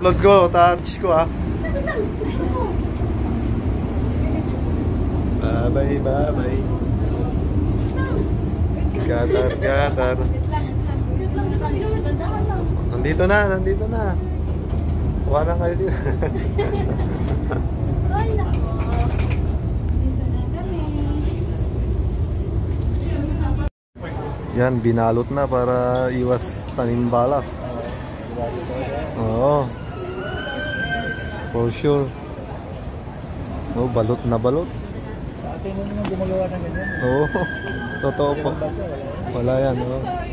Upload ko, touch ko ah. Bye bye. Gatar. Nandito na. Kuha na kayo dito. Yan, binalot na para iwas tanim balas. Oo. For sure. Oh, balot na balot. Ate mo naman gumagawa ng ganyan. Oo. Totoo po. Wala yan. Oh.